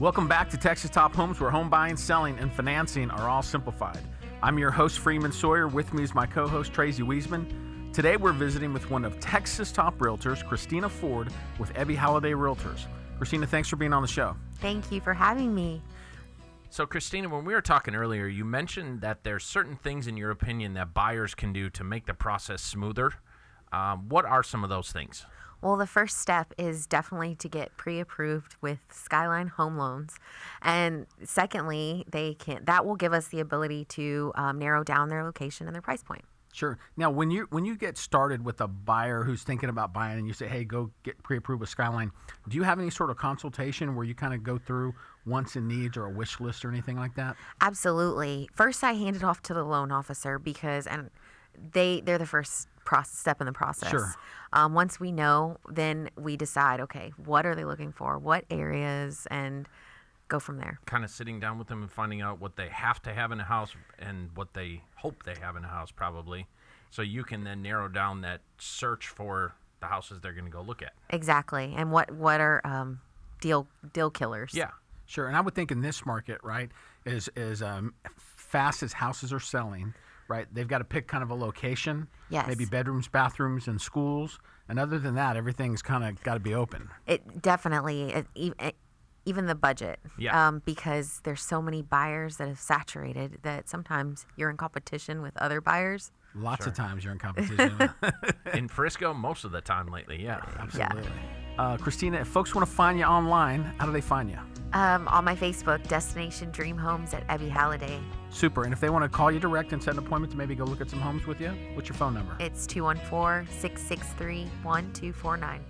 Welcome back to Texas Top Homes, where home buying, selling, and financing are all simplified. I'm your host, Freeman Sawyer. With me is my co-host, Tracy Wiesman. Today, we're visiting with one of Texas top realtors, Christina Ford, with Ebby Halliday Realtors. Christina, thanks for being on the show. Thank you for having me. So, Christina, when we were talking earlier, you mentioned that there's certain things, in your opinion, that buyers can do to make the process smoother. What are some of those things? Well, the first step is definitely to get pre-approved with Skyline Home Loans. And secondly, that will give us the ability to narrow down their location and their price point. Sure. Now, when you get started with a buyer who's thinking about buying and you say, hey, go get pre-approved with Skyline, do you have any sort of consultation where you kind of go through wants and needs or a wish list or anything like that? Absolutely. First, I hand it off to the loan officer because they're the first step in the process. Sure. Once we know, then we decide, okay, what are they looking for? What areas? And go from there. Kind of sitting down with them and finding out what they have to have in a house and what they hope they have in a house, probably. So you can then narrow down that search for the houses they're going to go look at. Exactly. And what are deal killers? Yeah, sure. And I would think in this market, right, as fast as houses are selling, right, they've got to pick kind of a location, yes, maybe bedrooms, bathrooms, and schools. And other than that, everything's kind of got to be open. It definitely, even the budget, yeah, because there's so many buyers that have saturated that sometimes you're in competition with other buyers. Lots Sure. of times you're in competition. In Frisco, most of the time lately, yeah. Absolutely. Christina, if folks want to find you online, how do they find you? On my Facebook, Destination Dream Homes at Ebby Halliday. Super. And if they want to call you direct and set an appointment to maybe go look at some homes with you, what's your phone number? It's 214-663-1249.